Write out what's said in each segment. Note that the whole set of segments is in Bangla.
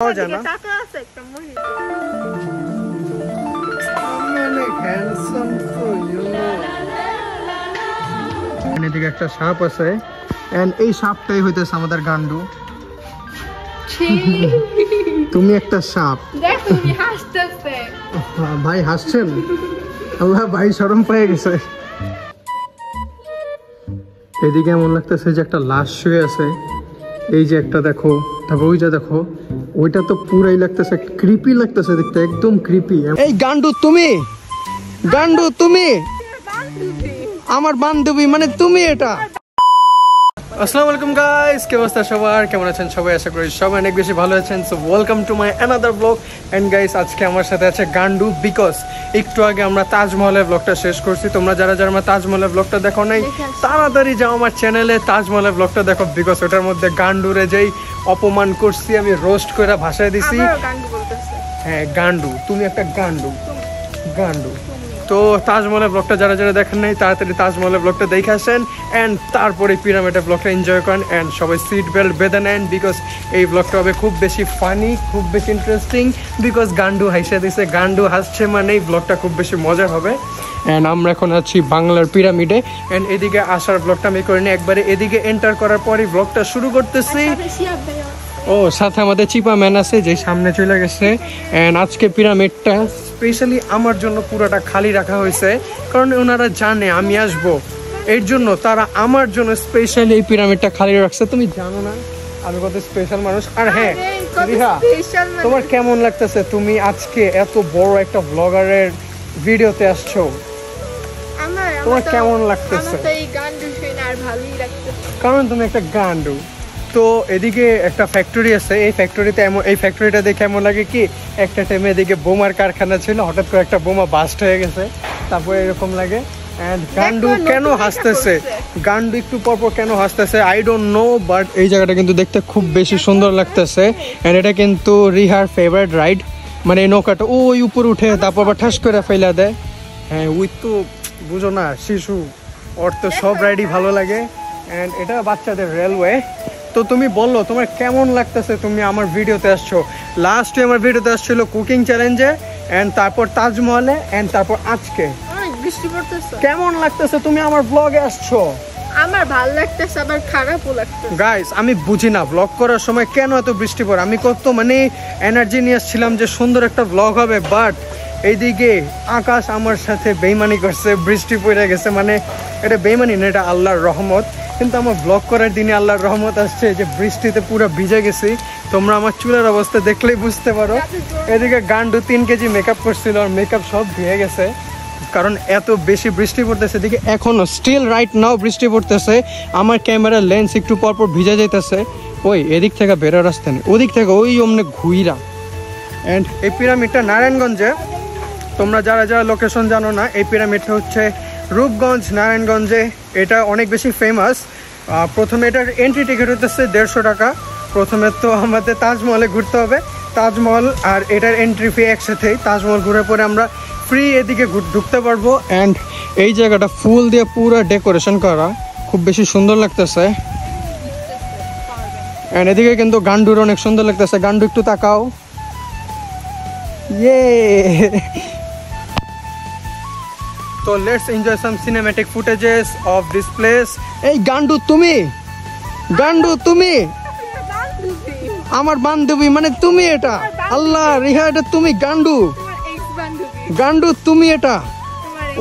পাওয়া যায় না। এদিকে একটা সাপ আছে এন্ড এই সাপটাই হইতেছে আমাদের গান্ডু। তুমি একটা সাপ। ভাই হাসছেন? আল্লাহ ভাই শরম পেয়ে গেছে। এদিকে এমন লাগতেছে যে একটা লাশ শুয়ে আছে। এই যে একটা দেখো, তারপর ওই যে দেখো, ওইটা তো পুরাই লাগতেছে, ক্রিপি লাগতেছে দেখতে, একদম ক্রিপি। এই গান্ডু তুমি, গান্ডু তুমি আমার বান্ধবী, মানে তুমি এটা। আসসালামু আলাইকুম গাইস, কি অবস্থা সবার, কেমন আছেন সবাই? আশা করি সবাই অনেক বেশি ভালো আছেন। So welcome to my another vlog. And guys, আজকে আমার সাথে আছে গান্ডু, বিকজ একটু আগে আমরা তাজমহলের ব্লগটা শেষ করছি। তোমরা যারা যারা আমার তাজমহলের ব্লগটা দেখো নাই, তাড়াতাড়ি যাও আমার চ্যানেলে তাজমহলের ব্লগটা দেখো, বিকজ ওটার মধ্যে গান্ডুরে যেই অপমান করছি, আমি রোস্ট করে ভাষায় দিছি। হ্যাঁ গান্ডু, তুমি একটা গান্ডু, গান্ডু। তো তাজমহলের ব্লগটা যারা যারা দেখেন নাই, তাড়াতাড়ি তাজমহলের ব্লগটা দেখে আসেন অ্যান্ড তারপরে পিরামিডের ব্লগটা এনজয় করেন অ্যান্ড সবাই সিট বেল্ট বেঁধে নেন, বিকজ এই ব্লগটা হবে খুব বেশি ফানি, খুব বেশি ইন্টারেস্টিং। বিকজ গান্ডু হাসে দিছে, গান্ডু হাসছে মানে এই ব্লগটা খুব বেশি মজার হবে। অ্যান্ড আমরা এখন আছি বাংলার পিরামিডে অ্যান্ড এদিকে আসার ব্লগটা আমি করিনি, একবারে এদিকে এন্টার করার পরই ব্লগটা শুরু করতেছি। ও সাথে আমাদের চিপা ম্যান আছে যে সামনে চলে গেছে। অ্যান্ড আজকে পিরামিডটা স্পেশালি আমার জন্য পুরোটা খালি রাখা হয়েছে, কারণ ওনারা জানে আমি আসব, এর জন্য তারা আমার জন্য স্পেশালি এই পিরামিডটা খালি রাখছে। তুমি জানো না আমি কত স্পেশাল মানুষ। আর হ্যাঁ রিহা, তোমার কেমন লাগতেছে তুমি আজকে এত বড় একটা ব্লগারের ভিডিওতে আসছো? তোমার কেমন লাগতেছে? কারণ তুমি একটা গান্ডু। তো এদিকে একটা ফ্যাক্টরি আছে, এই ফ্যাক্টরিতে এই ফ্যাক্টরিটা দেখে এমন লাগে কি একটা টাইমে এদিকে বোমার কারখানা ছিল, হঠাৎ করে একটা বোমা বাস্ট হয়ে গেছে, তারপরে এরকম লাগে। এন্ড গান্ডু কেন হাসতেছে, গান্ডু একটু পরপর কেন হাসতেছে আই ডোন্ট নো, বাট এই জায়গাটা কিন্তু দেখতে খুব বেশি সুন্দর লাগতেছে। এন্ড এটা কিন্তু রিহার ফেভারিট রাইড, মানে এই নৌকাটা ওই উপর উঠে তারপর আবার ঠাস করে ফেলা দেয়। হ্যাঁ ওই তো বুঝো না, শিশু ওর তো সব রাইডই ভালো লাগে। এন্ড এটা বাচ্চাদের রেলওয়ে। তো তুমি বললো তোমার কেমন লাগতেছে, তুমি আমার ভিডিওতে আসছো। লাস্টে আমার ভিডিওতে আসছিল কুকিং চ্যালেঞ্জে এন্ড তারপর তাজমহলে এন্ড তারপর আজকে বৃষ্টি পড়তেছে। কেমন লাগতেছে তুমি আমার ব্লগে আসছো? আমার ভালো লাগতেছে, আবার খারাপও লাগতেছে। গাইস আমি বুঝি না ব্লগ করার সময় কেন এত বৃষ্টি পড়ে। আমি কত মানে এনার্জি নিয়ে আসছিলাম যে সুন্দর একটা ব্লগ হবে, বাট এইদিকে আকাশ আমার সাথে বেইমানি করছে, বৃষ্টি পড়ে গেছে। মানে এটা বেইমানি না, এটা আল্লাহর রহমত। কিন্তু আমার ব্লগ করার দিনে আল্লাহর রহমত আসছে যে বৃষ্টিতে পুরো ভিজে গেছি। তোমরা আমার চুলের অবস্থা দেখলেই বুঝতে পারো। এদিকে গান্ডু 3 কেজি মেকআপ করছিল, আর মেকআপ সব ধুয়ে গেছে, কারণ এত বেশি বৃষ্টি পড়তেছে। এদিকে এখনো স্টিল রাইট নাও বৃষ্টি পড়তেছে। আমার ক্যামেরার লেন্স একটু পরপর ভিজে যাইতেছে। ওই এদিক থেকে বেরো রাস্তা নেই, ওদিক থেকে ওই অমনে ঘুইরা। অ্যান্ড এই পিরামিডটা নারায়ণগঞ্জে, তোমরা যারা যারা লোকেশন জানো না, এই পিরামিডটা হচ্ছে রূপগঞ্জ নারায়ণগঞ্জে। এটা অনেক বেশি ফেমাস। প্রথমে এটার এন্ট্রি টিকিট হতেছে 150 টাকা। প্রথমে তো আমাদের তাজমহলে ঘুরতে হবে, তাজমহল আর এটার এন্ট্রি ফি একসাথেই। তাজমহল ঘুরে পরে আমরা ফ্রি এদিকে ঢুকতে পারবো। অ্যান্ড এই জায়গাটা ফুল দিয়ে পুরো ডেকোরেশন করা, খুব বেশি সুন্দর লাগতেছে। অ্যান্ড এদিকে কিন্তু গান্ডুর অনেক সুন্দর লাগতেছে। গান্ডু একটু তাকাও, ইয়ে। So let's enjoy some cinematic footages of this place. এই গান্ডু তুমি, গান্ডু তুমি আমার বান্ধবী, মানে তুমি এটা। আল্লাহ রিহা, এটা তুমি গান্ডু, গান্ডু তুমি এটা।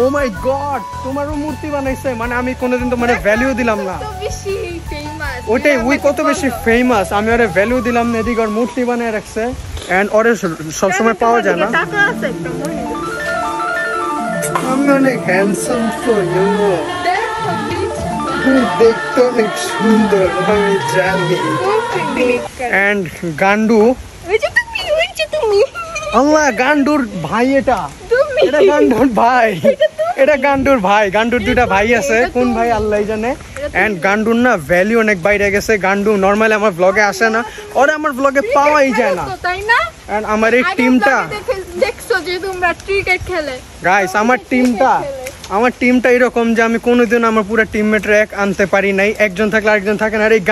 ও মাই গড, তোমারও মূর্তি বানাইছে, মানে আমি কোনোদিন তো মানে ভ্যালু দিলাম না। ওইটাই, ওই কত বেশি ফেমাস, আমি ওরে ভ্যালু দিলাম না। এদিকে ওর মূর্তি বানিয়ে রাখছে এন্ড ওরে সবসময় পাওয়া যায় না। আমি অনেক হ্যান্ডসাম তো, দেখতে অনেক সুন্দর, আমি জানি। এন্ড গান্ডু, আল্লাহ গান্ডুর ভাই, এটা এটা গান্ডুর ভাই, এটা গান্ডুর ভাই। গান্ডুর 2টা ভাই আছে, কোন ভাই আল্লাহ জানে। এন্ড গান্ডুর না ভ্যালু অনেক বাইরে গেছে। গান্ডু নর্মালি আমার ব্লগে আসে না, ওরা আমার ব্লগে পাওয়াই যায় না। এন্ড আমার এই টিমটা দেখছো যে তোমরা ক্রিকেট খেলে, গাইস আমার টিমটা এরকম যে আমি কোনোদিন আমার পুরো টিমমেট এক আনতে পারি নাই। একজন থাকলে আরেকজন থাকে না। আর এই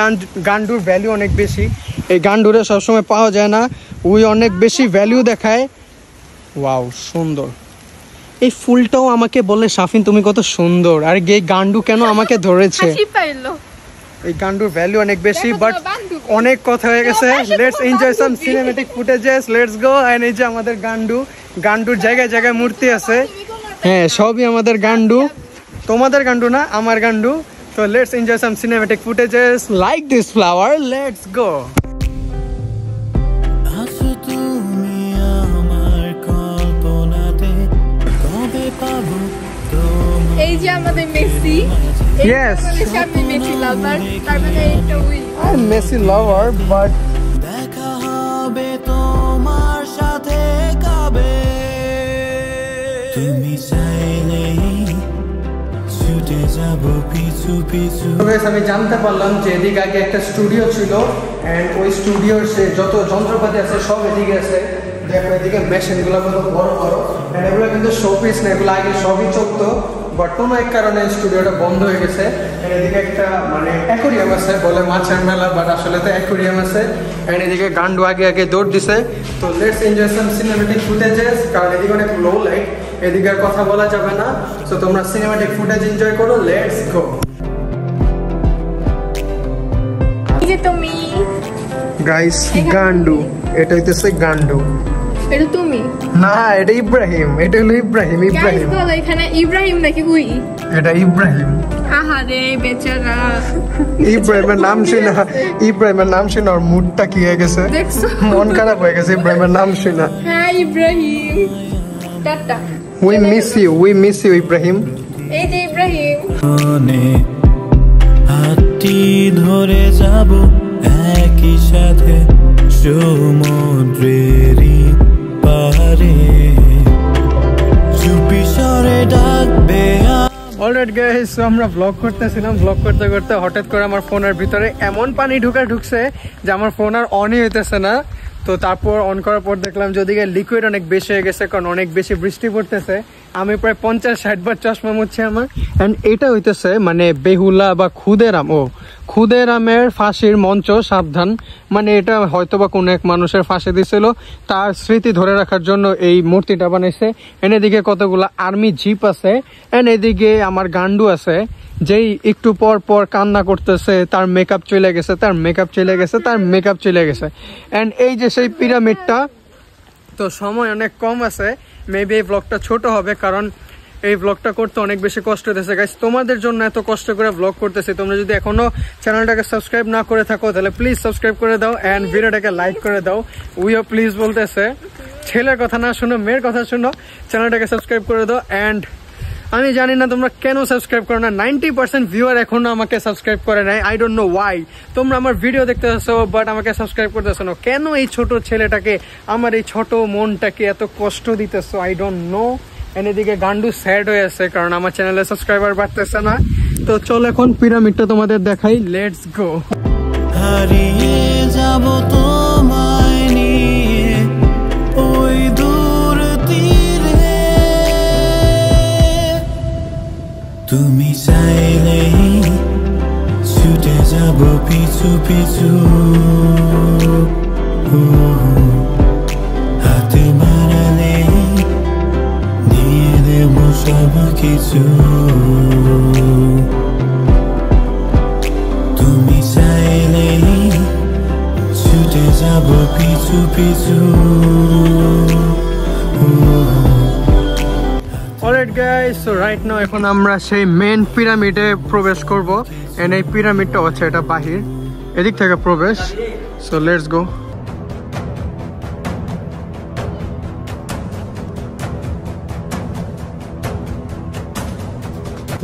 গান্ডুর ভ্যালু অনেক বেশি, এই গান্ডুরে সবসময় পাওয়া যায় না। ওই অনেক বেশি ভ্যালু দেখায়। ওয়াও সুন্দর। এই ফুলটাও আমাকে বলে শাফিন তুমি কত সুন্দর, আর এই গান্ডু কেন আমাকে ধরেছে। হাসি পাইলো। এই গান্ডুর ভ্যালু অনেক বেশি, দেখো বাট তো বান্ধব। অনেক কথা হয়ে গেছে। Let's enjoy some cinematic footages, let's go. And এই যে আমাদের গান্ডুর জায়গায় জায়গায় মূর্তি আছে। হ্যাঁ সবই আমাদের গান্ডু, তোমাদের গান্ডু না, আমার গান্ডু। তো let's enjoy some cinematic footages like this flower, let's go. এই যে আমাদের মেসি, Yes. আমাদের সামনে মেসি লাভার, তার মানে এটা we. I'm Messi lover, but দেখা হবে তোমার সাথে কবে তুমি চাইলেই ছুটে যাব পিছু পিছু। আমি জানতে পারলাম যে এদিকে আগে একটা স্টুডিও ছিল, এন্ড ওই স্টুডিওর সে যত যন্ত্রপাতি আছে সব এদিকে আছে। দেখো এদিকে মেশিনগুলো কত বড় বড়, এন্ড এগুলো কিন্তু শোপিস না, এগুলো আগে সবই চলতো, বাট কোনো এক কারণে স্টুডিওটা বন্ধ হয়ে গেছে। এদিকে একটা মানে অ্যাকোরিয়াম আছে, বলে মাছের মেলা, বাট আসলে তো অ্যাকোরিয়াম আছে। এন্ড এদিকে গান্ডু আগে দৌড় দিছে। তো let's enjoy some cinematic footages, কারণ এদিকে অনেক লো লাইট, এদিকে আর কথা বলা যাবে না। তো তোমরা সিনেম্যাটিক ফুটেজ এনজয় করো, লেটস গো। এই যে তুমি, গাইস গান্ডু, এটা হইতেছে গান্ডু। এটা তুমি না, এটা ইব্রাহিম, এটা হলো ইব্রাহিম। গাইস বলো এখানে ইব্রাহিম নাকি উই? এটা ইব্রাহিম। আহারে বেচারা, ইব্রাহিমের নাম শুনে ওর মুডটা কি হয়ে গেছে, দেখছো? মন খারাপ হয়ে গেছে ইব্রাহিমের নাম শুনে। হ্যাঁ Ibrahim, tata. We miss you Ibrahim. এই যে ইব্রাহিম, মনে হাতটি ধরে যাব একই সাথে সমুদ্রেরই পারে চুপি স্বরে ডাকবে। অলরাইট গাইস, আমরা ব্লগ করতেছিলাম, ব্লগ করতে করতে হঠাৎ করে আমার ফোনের ভিতরে এমন পানি ঢুকছে যে আমার ফোন আর অনই হইতেছে না। তো তারপর অন করার পর দেখলাম যে ওদিকে লিকুইড অনেক বেশি হয়ে গেছে, কারণ অনেক বেশি বৃষ্টি পড়তেছে। আমি প্রায় 50-60 বার চশমা মুছছে আমার। অ্যান্ড এটা হইতেছে মানে বেহুলা বা ক্ষুদেরামের ফাঁসির মঞ্চ, সাবধান। মানে এটা হয়তো বা কোনো এক মানুষের ফাঁসি দিছিল, তার স্মৃতি ধরে রাখার জন্য এই মূর্তিটা বানাইছে। এন্ড এদিকে কতগুলা আর্মি জিপ আছে, এন্ড এদিকে আমার গান্ডু আছে, যেই একটু পর পর কান্না করতেছে, তার মেকআপ চলে গেছে। এন্ড এই যে সেই পিরামিডটা। তো সময় অনেক কম আছে, মেবি এই ব্লগটা ছোট হবে, কারণ এই ব্লগটা করতে অনেক বেশি কষ্ট হতেছে গাইস। তোমাদের জন্য এত কষ্ট করে ব্লগ করতেছি, তোমরা যদি এখনো চ্যানেলটাকে সাবস্ক্রাইব না করে থাকো তাহলে প্লিজ সাবস্ক্রাইব করে দাও, এন্ড ভিডিওটাকে লাইক করে দাও। উইও প্লিজ বলতেছে, ছেলের কথা না শুনো, মেয়ের কথা শুনো, চ্যানেলটাকে সাবস্ক্রাইব করে দাও। এন্ড আমি জানি না তোমরা কেন সাবস্ক্রাইব করো না, 90% ভিউয়ার এখনো আমাকে সাবস্ক্রাইব করে নাই। I don't know Y. তোমরা আমার ভিডিও দেখতে আসছো বাট আমাকে সাবস্ক্রাইব করতেছো না কেন? এই ছোট ছেলেটাকে, আমার এই ছোট মনটাকে এত কষ্ট দিতেছো, আই ডোন্ট নো। এদিকে গান্ডু স্যাড হয়ে আছে কারণ আমার চ্যানেলে সাবস্ক্রাইবার বাড়তেছে না। তো চলো এখন পিরামিডটা তোমাদের দেখাই, লেটস গো। হারিয়ে যাব তোমায় নিয়ে ওই দূর তীরে তুমি চাইলেই ছুটে যাব পিছু পিছু হাতে মারালে দিয়ে দেব সব কিছু তুমি চাইলেই ছুটে যাব পিছু পিছু। Alright guys, so right now এখন আমরা সেই মেন পিরামিডে প্রবেশ করব। এন্ড এই পিরামিডটা হচ্ছে এটা বাহির, এদিক থেকে প্রবেশ। So let's go.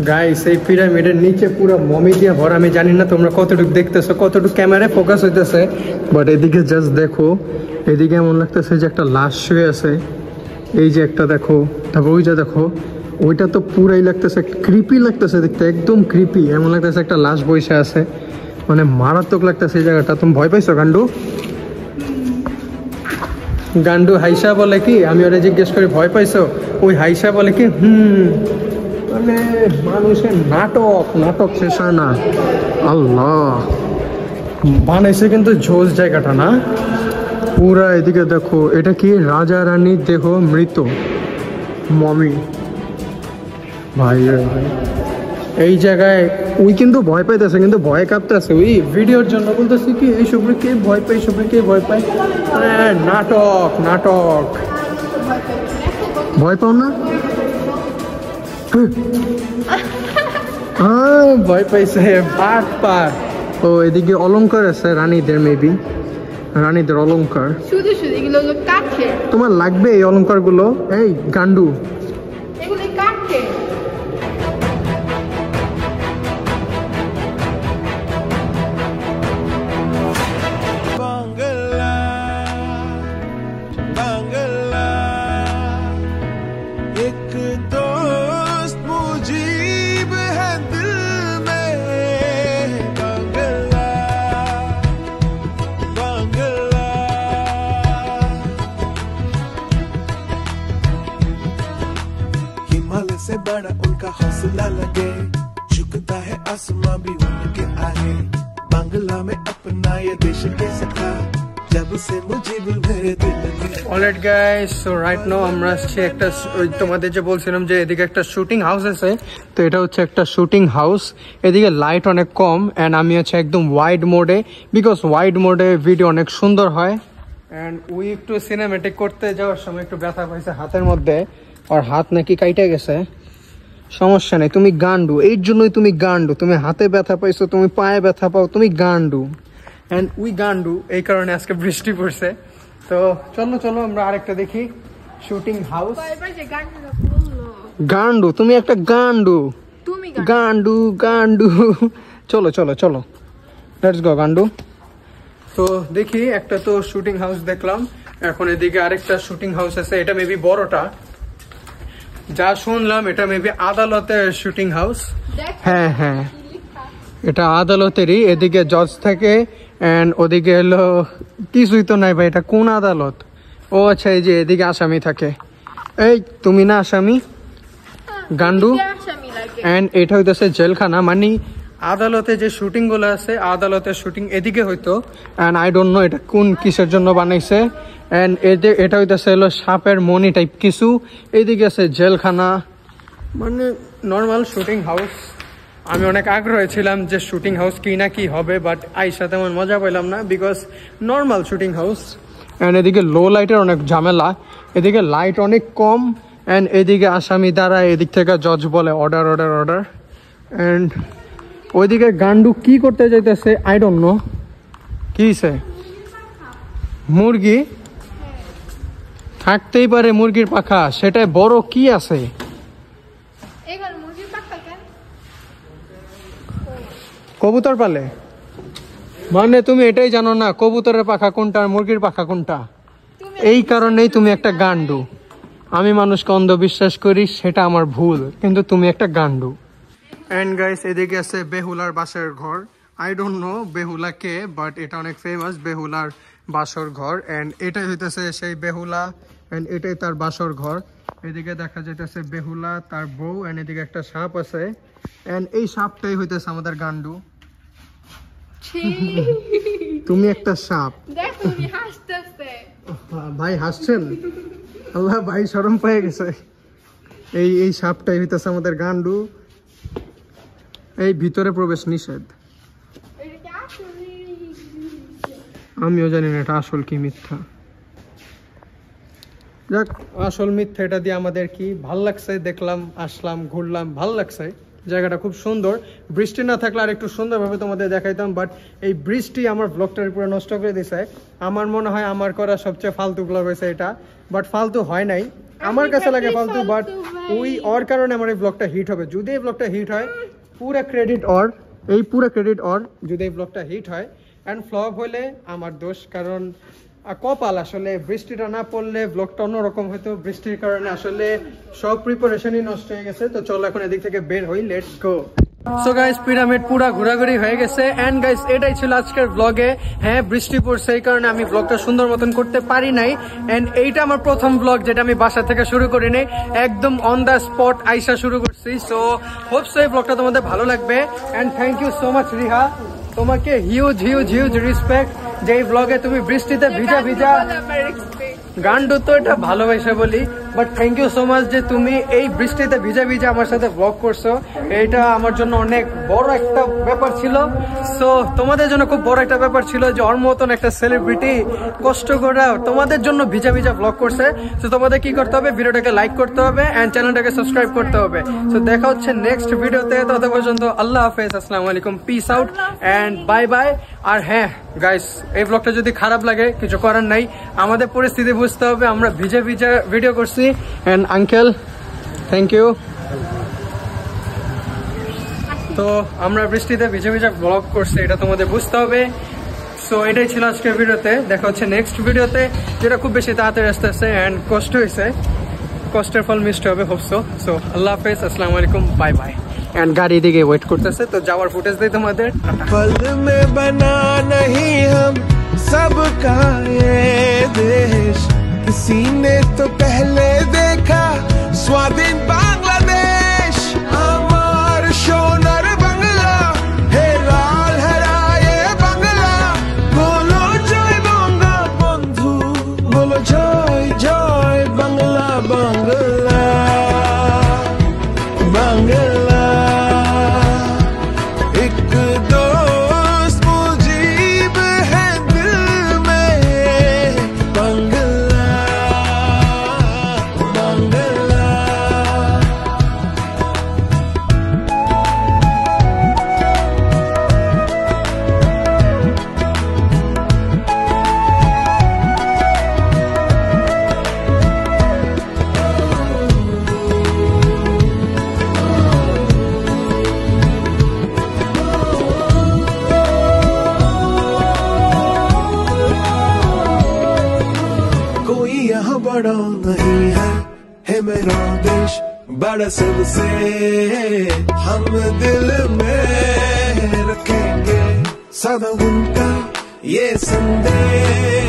গাইস এই পিরামিডের নিচে পুরো মমি দিয়ে ভরা। আমি জানি না তোমরা কতটুকু দেখতেছো, কতটুকু ক্যামেরায় ফোকাস হইতেছে, বাট এদিকে জাস্ট দেখো, এদিকে এমন লাগতেছে যে একটা লাশ শুয়ে আছে। এই যে একটা দেখো, তারপর ওই যে দেখো, ওইটা তো পুরাই লাগতেছে, ক্রিপি লাগতেছে দেখতে, একদম ক্রিপি। এমন লাগতেছে একটা লাশ বসে আছে, মানে মারাত্মক লাগতেছে এই জায়গাটা। তুমি ভয় পাইছো গান্ডু? গান্ডু হাইসা বলে কি, আমি ওরা জিজ্ঞেস করি ভয় পাইছো, ওই হাইসা বলে কি মানে মানুষের নাটক শেষ হয় না। আল্লাহ বানাইছে কিন্তু জোস জায়গাটা না, পুরা এদিকে দেখো, এটা কি রাজা রানীর দেহ মৃত মমি। ভাই রে ভাই, এই জায়গায় ওই কিন্তু ভয় পাইতেছে, কিন্তু ভয় কাঁপতেছে ওই ভিডিওর জন্য। বলতেছে কি এইসবে কে ভয় পায়, এইসবে কে ভয় পায়? নাটক নাটক। ভয় পাও না? ভয় পাইছে বাট পার। ও এদিকে অলংকার আছে রানীদের, মেবি রানীদের অলংকার। শুধু শুধু এগুলো হলো কাঠের। তোমার লাগবে এই অলংকার গুলো? এই গান্ডু, এগুলো কাঠের। बांग्ला बांग्ला एक दोस्त मुजीब है दिल में बांग्ला बांग्ला हिमालय से बड़ा उनका हौसला लगे झुकता है आसमां भी उनके आगे बांग्ला में अपना ये देश कैसे था जब से मुझे भी मेरे दिल में alright guys, so right now আমরা আসছি একটা, ওই তোমাদের যে বলছিলাম যে এদিকে একটা শুটিং হাউস আছে, তো এটা হচ্ছে একটা শুটিং হাউস। এদিকে লাইট অনেক কম অ্যান্ড আমি হচ্ছে একদম ওয়াইড মোডে, বিকজ ওয়াইড মোডে ভিডিও অনেক সুন্দর হয়। অ্যান্ড ওই একটু সিনেমেটিক করতে যাওয়ার সময় একটু ব্যথা পাইছে হাতের মধ্যে, আর হাত নাকি কাইটে গেছে। সমস্যা নেই, তুমি গান্ডু, এর জন্যই তুমি গান্ডু। তুমি হাতে ব্যথা পাইছো, তুমি পায়ে ব্যথা পাও, তুমি গান্ডু। অ্যান্ড উই গান্ডু, এই কারণে আজকে বৃষ্টি পড়ছে। তো চলো চলো আমরা আরেকটা দেখি শুটিং হাউস। কয়বার যে গানটা বললো? গান্ডু, তুমি একটা গান্ডু। তুমি গান্ডু গান্ডু। চলো চলো চলো, লেটস গো গান্ডু। তো দেখি, একটা তো শুটিং হাউস দেখলাম, এখন এদিকে আরেকটা শুটিং হাউস আছে। এটা মেবি বড়টা, যা শুনলাম এটা মেবি আদালতের শুটিং হাউস। হ্যাঁ হ্যাঁ, এটা আদালতেরই। এদিকে জজ থাকে এন্ড ওদিকে হলো কিছুই তো নাই ভাই, এটা কোন আদালত? ও আচ্ছা, এই যে এদিকে আসামি থাকে। এই তুমি না আসামি গান্ডু? এন্ড এটা হইতেছে জেলখানা, মানে আদালতে যে শুটিং গুলো আছে, আদালতের শুটিং এদিকে হইতো। এন্ড আই ডোন্ট নো এটা কোন কিসের জন্য বানাইছে। এন্ড এটা হইতেছে হলো সাপের মনি টাইপ কিছু। এইদিকে আছে জেলখানা, মানে নর্মাল শুটিং হাউস। আমি অনেক আগ্রহী ছিলাম যে শুটিং হাউস কি না কি হবে, বাট আইসা তেমন মজা পাইলাম না, because normal shooting house. And এদিকে লো লাইটের অনেক ঝামেলা, এদিকে লাইট অনেক কম। অ্যান্ড এদিকে আসামি দাঁড়ায়, এদিক থেকে জজ বলে অর্ডার অর্ডার অর্ডার। অ্যান্ড ওইদিকে গান্ডু কি করতে যাইতেছে আই ডোন্ট নো। কি হইছে? মুরগি থাকতেই পারে, মুরগির পাখা, সেটাই বড় কি আছে? কবুতর পালে? মানে তুমি এটাই জানো না কবুতরের পাখা কোনটা আর মুরগির পাখা কোনটা? এই কারণেই তুমি একটা গান্ডু। আমি মানুষকে অন্ধবিশ্বাস করি, সেটা আমার ভুল, কিন্তু তুমি একটা গান্ডু। এন্ড গাইস, এদিকে আছে বেহুলার বাসর ঘর। I don't know Behula K, but এটা অনেক ফেমাস, বেহুলার বাসর ঘর। এন্ড এটাই হইতেছে সেই বেহুলা, এন্ড এটাই তার বাসর ঘর। এদিকে দেখা যাইতেছে বেহুলা, তার বউ, এন্ড এদিকে একটা সাপ আছে। এন্ড এই সাপটাই হইতেছে আমাদের গান্ডু। তুমি একটা সাপ। ভাই হাসছেন? আল্লাহ ভাই শরম পেয়ে গেছে। এই সাপটাই হইতেছে আমাদের গান্ডু। এই ভিতরে প্রবেশ নিষেধ। আমিও জানি না এটা আসল কি মিথ্যা। যাক, আসল মিথ্যা এটা দিয়ে আমাদের কি, ভাল লাগছে, দেখলাম, আসলাম, ঘুরলাম, ভাল লাগছে। জায়গাটা খুব সুন্দর। বৃষ্টি না থাকলে আর একটু সুন্দরভাবে তোমাদের দেখাইতাম, বাট এই বৃষ্টি আমার ব্লগটার পুরো নষ্ট করে দিছে। আমার মনে হয় আমার করা সবচেয়ে ফালতু ব্লগ হয়েছে এটা, বাট ফালতু হয় নাই, আমার কাছে লাগে ফালতু, বাট ওই ওর কারণে আমার এই ব্লগটা হিট হবে। যদি এই ব্লগটা হিট হয়, পুরা ক্রেডিট ওর, এই পুরা ক্রেডিট ওর। যদি এই ব্লগটা হিট হয়, অ্যান্ড ফ্লপ হলে আমার দোষ, কারণ কপাল। আসলে বৃষ্টিটা না পড়লে ব্লগটা অন্যরকম হতো, বৃষ্টির কারণে আসলে সব প্রিপারেশনই নষ্ট হয়ে গেছে। তো চলো এখন এদিক থেকে বের হই, let's go. So guys, pyramid পুরা ঘোরাঘুরি হয়ে গেছে। এন্ড গাইস, এটাই ছিল আজকের ব্লগে। হ্যাঁ, বৃষ্টি পড়ছে, এই কারণে আমি ব্লগটা সুন্দর মতন করতে পারি নাই। এন্ড এইটা আমার প্রথম ব্লগ যেটা আমি বাসা থেকে শুরু করি নাই, একদম অন দ্য স্পট আইসা শুরু করছি। সো হোপস এই ব্লগটা তোমাদের ভালো লাগবে। And thank you so much Riha, তোমাকে হিউজ হিউজ হিউজ রেসপেক্ট। যে এই ব্লগে তুমি বৃষ্টিতে ভিজা ভিজা গান্ডু তো এটা ভালোবাসে বলি, but thank you so much যে তুমি এই বৃষ্টিতে ভিজা ভিজা আমার সাথে ব্লগ করছো। এটা আমার জন্য অনেক বড় একটা ব্যাপার ছিল। সো তোমাদের জন্য খুব বড় একটা ব্যাপার ছিল যে ওর মতন একটা সেলিব্রিটি কষ্ট করে তোমাদের জন্য ভিজা ভিজা ব্লগ করছে। তো তোমাদের কি করতে হবে, ভিডিওটাকে লাইক করতে হবে এন্ড চ্যানেলটাকে সাবস্ক্রাইব করতে হবে। তো দেখা হচ্ছে নেক্সট ভিডিওতে, তত পর্যন্ত আল্লাহ হাফেজ, আসসালামু আলাইকুম, peace out and bye bye. আর হ্যাঁ গাইস, এই ব্লগটা যদি খারাপ লাগে কিছু করার নাই, আমাদের পরিস্থিতি বুঝতে হবে, আমরা ভিজা ভিজা ভিডিও করছি। And uncle thank you. তো আমরা বৃষ্টিতে ভিজা ভিজা ব্লগ করছি, এটা তোমাদের বুঝতে হবে। সো এটাই ছিল আজকের ভিডিওতে, দেখা হচ্ছে নেক্সট ভিডিওতে, যেটা খুব বেশি তাড়াতাড়ি আসতেছে এন্ড কষ্ট হয়েছে, কষ্টের ফল মিষ্টি হবে হোপসো। সো আল্লাহ হাফেজ, আসসালামু আলাইকুম, বাই বাই। एंड गाड़ी दिखे वेट करते तो जावर फुटेज दे तुम्हारे पल में बना नहीं हम सबका ये देश, किसी ने तो पहले देखा स्वाधीन बांग्लादेश। हमार सोनार बंगला है लाल हरा ये बंगला, बोलो जय बंगा बंधु, बोलो जय जय बंगला बंगला बंगला। बड़ा नहीं है मेरा देश बड़ा सबसे, हम दिल में रखेंगे सदा उनका ये संदेश।